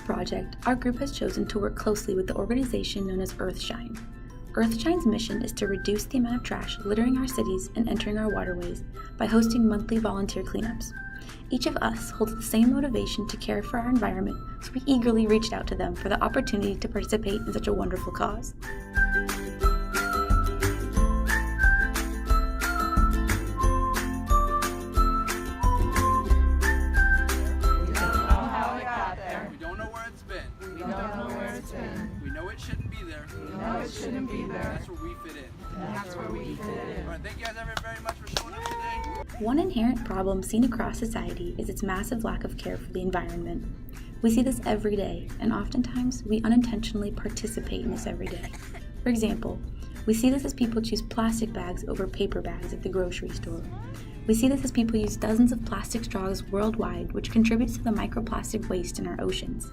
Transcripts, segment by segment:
project, our group has chosen to work closely with the organization known as Earthshine. Earthshine's mission is to reduce the amount of trash littering our cities and entering our waterways by hosting monthly volunteer cleanups. Each of us holds the same motivation to care for our environment, so we eagerly reached out to them for the opportunity to participate in such a wonderful cause. It shouldn't be there. We know it shouldn't be there. That's where we fit in. That's where we fit in. All right, thank you guys very much for showing up today. One inherent problem seen across society is its massive lack of care for the environment. We see this every day, and oftentimes we unintentionally participate in this every day. For example, we see this as people choose plastic bags over paper bags at the grocery store. We see this as people use dozens of plastic straws worldwide, which contributes to the microplastic waste in our oceans.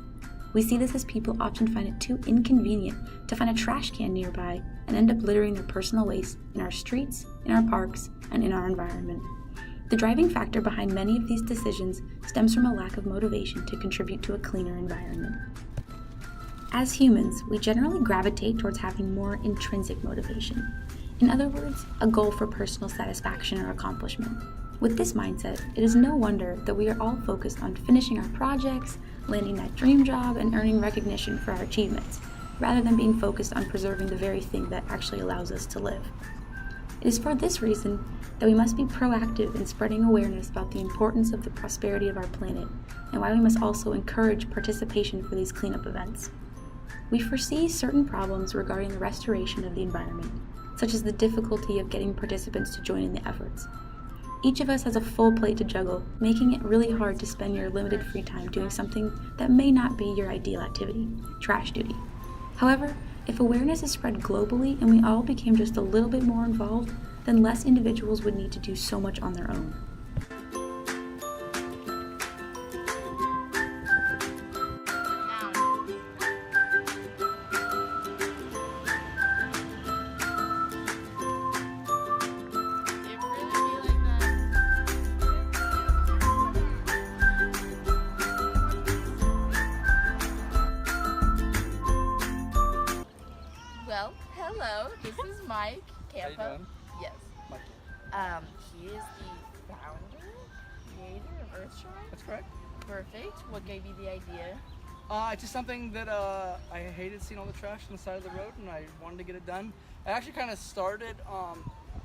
We see this as people often find it too inconvenient to find a trash can nearby and end up littering their personal waste in our streets, in our parks, and in our environment. The driving factor behind many of these decisions stems from a lack of motivation to contribute to a cleaner environment. As humans, we generally gravitate towards having more intrinsic motivation. In other words, a goal for personal satisfaction or accomplishment. With this mindset, it is no wonder that we are all focused on finishing our projects, landing that dream job, and earning recognition for our achievements, rather than being focused on preserving the very thing that actually allows us to live. It is for this reason that we must be proactive in spreading awareness about the importance of the prosperity of our planet, and why we must also encourage participation for these cleanup events. We foresee certain problems regarding the restoration of the environment, such as the difficulty of getting participants to join in the efforts. Each of us has a full plate to juggle, making it really hard to spend your limited free time doing something that may not be your ideal activity, trash duty. However, if awareness is spread globally and we all became just a little bit more involved, then less individuals would need to do so much on their own. Well, hello, this is Mike Campo. How you doing? Yes. Mike. He is the founder, creator of Earthshine. That's correct. Perfect. What gave you the idea? It's just something that I hated seeing all the trash on the side of the road, and I wanted to get it done. I actually kind of started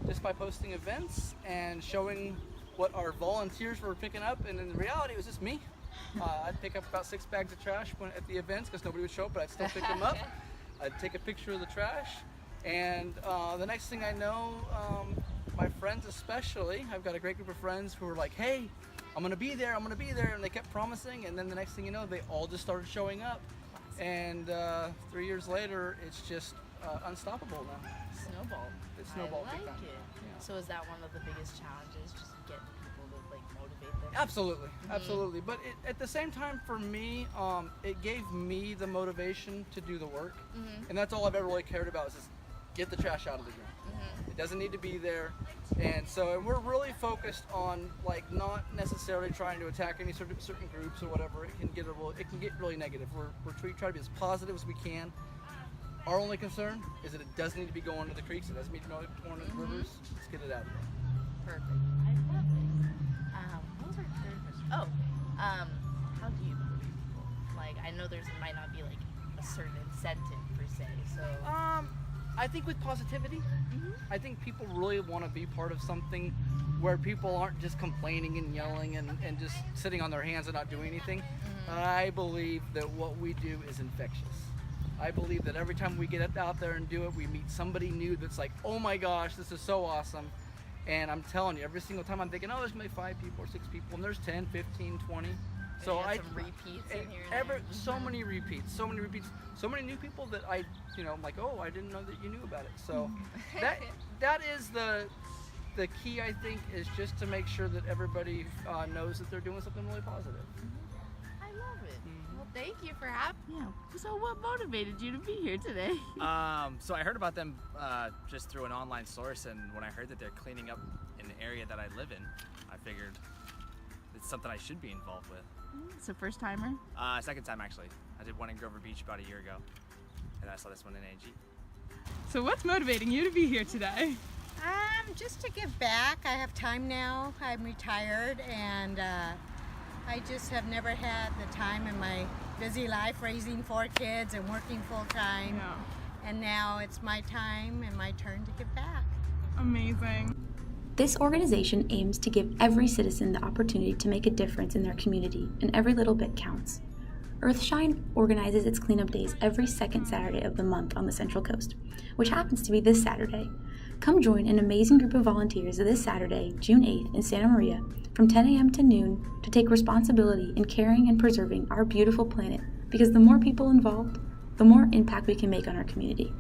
just by posting events and showing what our volunteers were picking up, and in reality it was just me. I'd pick up about 6 bags of trash at the events because nobody would show up, but I'd still pick them up. I'd take a picture of the trash, and the next thing I know, my friends especially, I've got a great group of friends who were like, hey, I'm gonna be there, and they kept promising, and then the next thing you know, they all just started showing up, and 3 years later, it's just unstoppable now. Snowball. It's snowballed I big like time. it. Yeah. So is that one of the biggest challenges, just getting people to motivate them? Absolutely, absolutely. But at the same time, for me, it gave me the motivation to do the work, and that's all I've ever really cared about is just get the trash out of the ground. It doesn't need to be there, and so we're really focused on not necessarily trying to attack any certain groups or whatever. It can get really negative. We try to be as positive as we can. Our only concern is that it doesn't need to be going to the creeks. It doesn't need to be going to the rivers. Let's get it out of there. Perfect. I love it. What was our third question? Oh, how do you motivate people? I know might not be a certain incentive per se. So. I think with positivity, I think people really want to be part of something where people aren't just complaining and yelling and just sitting on their hands and not doing anything. I believe that what we do is infectious. I believe that every time we get out there and do it, we meet somebody new that's like, oh my gosh, this is so awesome. And I'm telling you, every single time I'm thinking, oh, there's going to be 5 people or 6 people, and there's 10, 15, 20. So some repeats in here and there. So many repeats, so many new people that I'm like, oh, I didn't know that you knew about it. So that is the key, I think, is just to make sure that everybody knows that they're doing something really positive. I love it. Well, thank you for having me. Yeah. So what motivated you to be here today? So I heard about them just through an online source, and when I heard that they're cleaning up in the area that I live in, I figured it's something I should be involved with. So first timer? Second time actually. I did one in Grover Beach about a year ago, and I saw this one in AG. So what's motivating you to be here today? Just to give back. I have time now. I'm retired, and I just have never had the time in my busy life raising 4 kids and working full time. Yeah. And now it's my time and my turn to give back. Amazing. This organization aims to give every citizen the opportunity to make a difference in their community, and every little bit counts. Earthshine organizes its cleanup days every second Saturday of the month on the Central Coast, which happens to be this Saturday. Come join an amazing group of volunteers this Saturday, June 8th in Santa Maria from 10 a.m. to noon to take responsibility in caring and preserving our beautiful planet, because the more people involved, the more impact we can make on our community.